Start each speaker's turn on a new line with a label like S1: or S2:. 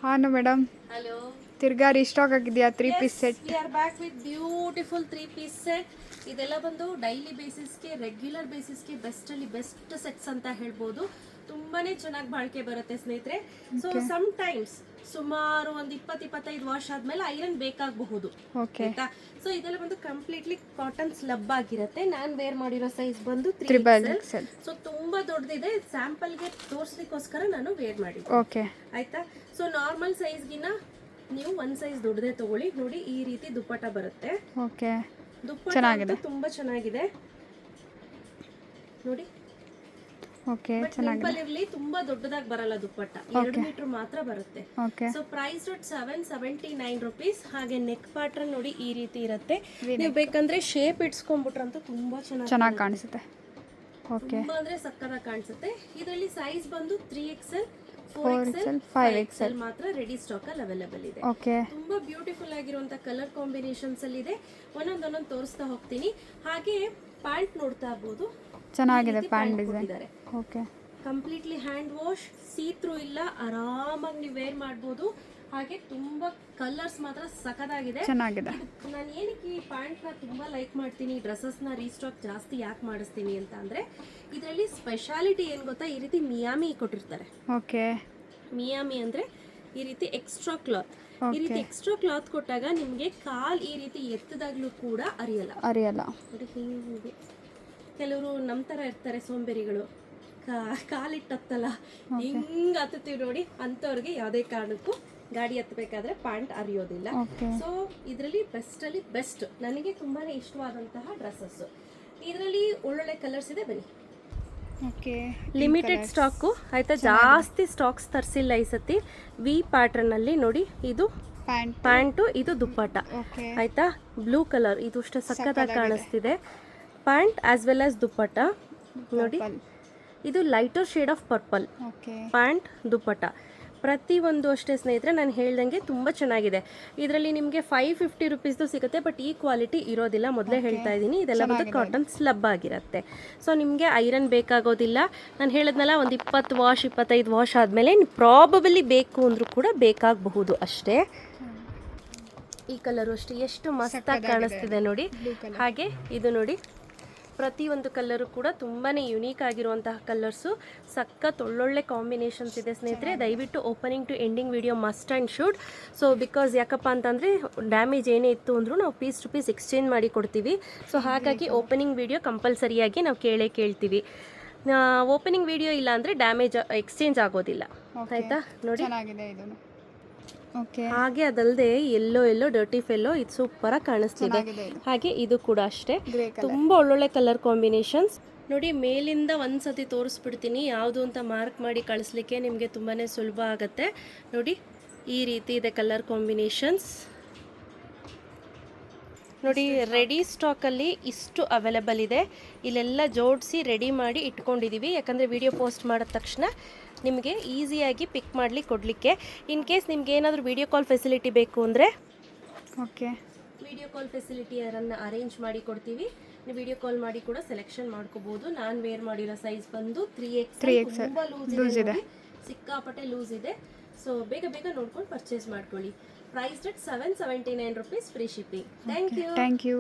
S1: ಹಾನು madam,
S2: Hello.
S1: ತಿರ್ಗಾ restock ಆಗಿದೆಯಾ 3 piece set?
S2: We are back with beautiful 3-piece set. ಇದೆಲ್ಲ ಬಂದು ಡೈಲಿ ಬೇಸಿಸ್ಗೆ, ರೆಗ್ಯುಲರ್ ಬೇಸಿಸ್ಗೆ ಬೆಸ್ಟ್ ಸೆಟ್ಸ್ ಅಂತ ಹೇಳ್ಬೋದು. ತುಂಬಾನೇ ಚೆನ್ನಾಗಿ ಬಾಳಿಕೆ ಬರುತ್ತೆ ಸ್ನೇಹಿತರೆ. ಸೊ ಸಮ್ ಟೈಮ್ಸ್ ಸುಮಾರು ಒಂದು 20-25 ವಾಶ್ ಆದ್ಮೇಲೆ ಐರನ್ ಬೇಕಾಗಬಹುದು. ಆಯ್ತಾ? ಸೊ ಇದೆಲ್ಲ ಬಂದು ಕಂಪ್ಲೀಟ್ಲಿ ಕಾಟನ್ ಸ್ಲಬ್ ಆಗಿರುತ್ತೆ. ನಾನು ವೇರ್ ಮಾಡಿರೋ ಸೈಜ್ ಬಂದು 3XL. ಸೊ ತುಂಬಾ ದೊಡ್ಡದಿದೆ. ಸ್ಯಾಂಪಲ್ಗೆ ತೋರಿಸ್ಲಿಕ್ಕೋಸ್ಕರ ನಾನು ವೇರ್ ಮಾಡಿದ್ದೆ. ಆಯ್ತಾ? ಸೊ ನಾರ್ಮಲ್ ಸೈಜ್ಗಿನ ನೀವು ಒಂದು ಸೈಜ್ ದೊಡ್ಡದೇ ತಗೊಳ್ಳಿ. ನೋಡಿ ಈ ರೀತಿ ದುಪ್ಪಟ್ಟ ಬರುತ್ತೆ. ದುಪ್ಪಟ್ಟ ತುಂಬಾ ಚೆನ್ನಾಗಿದೆ ನೋಡಿ. ಸಿಂಪಲ್ ಇರ್ಲಿ, ತುಂಬಾ ದೊಡ್ಡದಾಗಿ ಬರಲ್ಲ ದುಪ್ಪಟ್ಟ. 2 ಮೀಟರ್ ಮಾತ್ರ ಬರುತ್ತೆ. So price 779 rupees. ಹಾಗೆ ನೆಕ್ ಪ್ಯಾಟರ್ನ್ ನೋಡಿ ಈ ರೀತಿ ಇರುತ್ತೆ. ನೀವು ಬೇಕಂದ್ರೆ ಶೇಪ್ ಇಟ್ಸ್ಕೊಂಡ್ಬಿಟ್ರಂತೂ ತುಂಬಾ ಚೆನ್ನಾಗಿ ಕಾಣಿಸುತ್ತೆ. ತುಂಬಾ ಅಂದ್ರೆ ಸಕ್ಕತ್ತಾಗಿ ಕಾಣಿಸುತ್ತೆ. ಇದರಲ್ಲಿ ಸೈಜ್ ಬಂದು 3XL, 4XL, 5XL ಮಾತ್ರ ರೆಡಿ ಸ್ಟಾಕ್ ಅಲ್ಲಿ ಅವೈಲೇಬಲ್ ಇದೆ. ತುಂಬಾ ಬ್ಯೂಟಿಫುಲ್ ಆಗಿರುವಂತ ಕಲರ್ ಕಾಂಬಿನೇಷನ್ಸ್ ಅಲ್ಲಿ ಇದೆ. ಒಂದೊಂದು ತೋರಿಸ್ತಾ ಹೋಗ್ತೀನಿ. ಹಾಗೆ ಪ್ಯಾಂಟ್ ನೋಡ್ತಾ ಇರಬಹುದು, ಚೆನ್ನಾಗಿದೆ pant design. Completely hand wash, see through ಇಲ್ಲ, ಆರಾಮಾಗಿ ನೀವು ವೇರ್ ಮಾಡಬಹುದು. ಹಾಗೆ ತುಂಬಾ ಕಲರ್ಸ್ ಮಾತ್ರ ಸಖತ್ತಾಗಿದೆ. ನಾನು ಏನಕ್ಕೆ ಈ ಪ್ಯಾಂಟ್ ನ ತುಂಬಾ ಲೈಕ್ ಮಾಡ್ತೀನಿ, ಡ್ರೆಸ್ಸಸ್ ನ ರೀಸ್ಟಾಕ್ ಜಾಸ್ತಿ ಯಾಕೆ ಮಾಡಿಸ್ತೀನಿ ಅಂತ ಅಂದ್ರೆ, ಇದರಲ್ಲಿ ಸ್ಪೆಷಾಲಿಟಿ ಏನ್ ಗೊತ್ತಾ, ಈ ರೀತಿ ಮಿಯಾಮಿ ಕೊಟ್ಟಿರ್ತಾರೆ. ಮಿಯಾಮಿ ಅಂದ್ರೆ ಈ ರೀತಿ ಎಕ್ಸ್ಟ್ರಾ ಕ್ಲಾತ್. ಈ ರೀತಿ ಎಕ್ಸ್ಟ್ರಾ ಕ್ಲಾತ್ ಕೊಟ್ಟಾಗ ನಿಮ್ಗೆ ಕಾಲ್ ಈ ರೀತಿ ಎತ್ತದಾಗ್ಲೂ ಕೂಡ ಅರಿಯಲ್ಲ. ನೋಡಿ ಹೀಗೆ ಕೆಲವರು ನಮ್ ತರ ಇರ್ತಾರೆ ಸೋಂಬೇರಿಗಳು, ಕಾಲಿಟ್ಟತ್ತಲ್ಲ ಹಿಂಗ್ ಹತ್ತುತ್ತೀವಿ ನೋಡಿ, ಅಂತವ್ರಿಗೆ ಯಾವುದೇ ಕಾರಣಕ್ಕೂ ಗಾಡಿ ಹತ್ತಬೇಕಾದ್ರೆ ಪ್ಯಾಂಟ್ ಅರಿಯೋದಿಲ್ಲ. ಸೊ ಇದರಲ್ಲಿ ಬೆಸ್ಟ್ ನನಗೆ ತುಂಬಾನೇ ಇಷ್ಟವಾದಂತಹ ಡ್ರೆಸ್ಸಸ್. ಇದರಲ್ಲಿ ಒಳ್ಳೊಳ್ಳೆ ಕಲರ್ಸ್ ಇದೆ. ಬನ್ನಿ, ಲಿಮಿಟೆಡ್ ಸ್ಟಾಕು ಆಯ್ತಾ, ಜಾಸ್ತಿ ಸ್ಟಾಕ್ಸ್ ತರಿಸಿಲ್ಲ ಈ ಸತಿ. ವಿ ಪ್ಯಾಟರ್ನ್ ಅಲ್ಲಿ ನೋಡಿ, ಇದು ಪ್ಯಾಂಟು, ಇದು ದುಪ್ಪಟ್ಟ ಆಯ್ತಾ. ಬ್ಲೂ ಕಲರ್ ಇದು ಅಷ್ಟೇ ಸಕ್ಕತ್ತಾಗಿ ಕಾಣಿಸ್ತಿದೆ. Pant as well as dupatta ನೋಡಿ, ಇದು lighter shade of purple. Pant dupatta ಪ್ರತಿಯೊಂದು ಅಷ್ಟೇ ಸ್ನೇಹಿತರೆ, ನಾನು ಹೇಳ್ದಂಗೆ ತುಂಬ ಚೆನ್ನಾಗಿದೆ. ಇದರಲ್ಲಿ ನಿಮಗೆ 550 rupeesದು ಸಿಗುತ್ತೆ, ಬಟ್ ಈ ಕ್ವಾಲಿಟಿ ಇರೋದಿಲ್ಲ. ಮೊದಲೇ ಹೇಳ್ತಾ ಇದ್ದೀನಿ, ಇದೆಲ್ಲ ಬಂದು ಕಾಟನ್ ಸ್ಲಬ್ ಆಗಿರುತ್ತೆ. ಸೊ ನಿಮಗೆ ಐರನ್ ಬೇಕಾಗೋದಿಲ್ಲ. ನಾನು ಹೇಳಿದ್ನಲ್ಲ, ಒಂದು 20-25 ವಾಶ್ ಆದಮೇಲೆ ಪ್ರಾಬಬಲಿ ಬೇಕು ಅಂದರೂ ಕೂಡ ಬೇಕಾಗಬಹುದು ಅಷ್ಟೇ. ಈ ಕಲರು ಅಷ್ಟೇ ಎಷ್ಟು ಮಸ್ತಾಗಿ ಕಾಣಿಸ್ತಿದೆ ನೋಡಿ. ಹಾಗೆ ಇದು ನೋಡಿ, ಪ್ರತಿಯೊಂದು ಕಲರು ಕೂಡ ತುಂಬಾ ಯುನೀಕ್ ಆಗಿರುವಂತಹ ಕಲರ್ಸು. ಸಖತ್ ಒಳ್ಳೊಳ್ಳೆ ಕಾಂಬಿನೇಷನ್ಸ್ ಇದೆ ಸ್ನೇಹಿತರೆ. ದಯವಿಟ್ಟು opening to ending video must and should. So because ಯಾಕಪ್ಪ ಅಂತಂದರೆ ಡ್ಯಾಮೇಜ್ ಏನೇ ಇತ್ತು ಅಂದರೂ ನಾವು ಪೀಸ್ ಟು ಪೀಸ್ ಎಕ್ಸ್ಚೇಂಜ್ ಮಾಡಿ ಕೊಡ್ತೀವಿ. ಸೊ ಹಾಗಾಗಿ ಓಪನಿಂಗ್ ವಿಡಿಯೋ ಕಂಪಲ್ಸರಿಯಾಗಿ ನಾವು ಕೇಳ್ತೀವಿ. ಓಪನಿಂಗ್ ವಿಡಿಯೋ ಇಲ್ಲ ಅಂದರೆ ಡ್ಯಾಮೇಜ್ ಎಕ್ಸ್ಚೇಂಜ್ ಆಗೋದಿಲ್ಲ. ಆಯಿತಾ ನೋಡಿ. ಹಾಗೆ ಅದಲ್ಲದೆ ಎಲ್ಲೋ ಡರ್ಟಿ ಫೆಲ್ಲೋ ಇದು ಸೂಪರಾಗಿ ಕಾಣಿಸ್ತಿದೆ. ಹಾಗೆ ಇದು ಕೂಡ ಅಷ್ಟೇ, ತುಂಬ ಒಳ್ಳೊಳ್ಳೆ ಕಲರ್ ಕಾಂಬಿನೇಷನ್ಸ್ ನೋಡಿ. ಮೇಲಿಂದ ಒಂದ್ಸತಿ ತೋರಿಸ್ಬಿಡ್ತೀನಿ, ಯಾವುದು ಅಂತ ಮಾರ್ಕ್ ಮಾಡಿ ಕಳಿಸ್ಲಿಕ್ಕೆ ನಿಮಗೆ ತುಂಬಾ ಸುಲಭ ಆಗುತ್ತೆ. ನೋಡಿ ಈ ರೀತಿ ಇದೆ ಕಲರ್ ಕಾಂಬಿನೇಷನ್ಸ್ ನೋಡಿ. ರೆಡಿ ಸ್ಟಾಕಲ್ಲಿ ಇಷ್ಟು ಅವೈಲೇಬಲ್ ಇದೆ. ಇಲ್ಲೆಲ್ಲ ಜೋಡಿಸಿ ರೆಡಿ ಮಾಡಿ ಇಟ್ಕೊಂಡಿದ್ದೀವಿ, ಯಾಕಂದರೆ ವಿಡಿಯೋ ಪೋಸ್ಟ್ ಮಾಡಿದ ತಕ್ಷಣ ನಿಮಗೆ ಈಸಿಯಾಗಿ ಪಿಕ್ ಕೊಡಲಿಕ್ಕೆ. ಇನ್ ಕೇಸ್ ನಿಮ್ಗೆ ಏನಾದರೂ ವಿಡಿಯೋ ಕಾಲ್ ಫೆಸಿಲಿಟಿ ಬೇಕು ಅಂದರೆ ವಿಡಿಯೋ ಕಾಲ್ ಫೆಸಿಲಿಟಿಯನ್ನು ಅರೇಂಜ್ ಮಾಡಿ ಕೊಡ್ತೀವಿ. ನೀವು ವಿಡಿಯೋ ಕಾಲ್ ಮಾಡಿ ಕೂಡ ಸೆಲೆಕ್ಷನ್ ಮಾಡ್ಕೋಬಹುದು. ನಾನು ವೇರ್ ಮಾಡಿರೋ ಸೈಜ್ ಬಂದು 3XL. ತುಂಬ ಲೂಸ್ ಇದೆ, ಸಿಕ್ಕಾಪಟ್ಟೆ ಲೂಸ್ ಇದೆ. ಸೊ ಬೇಗ ನೋಡ್ಕೊಂಡು ಪರ್ಚೇಸ್ ಮಾಡ್ಕೊಳ್ಳಿ. Price 779 rupees, free shipping. Thank you.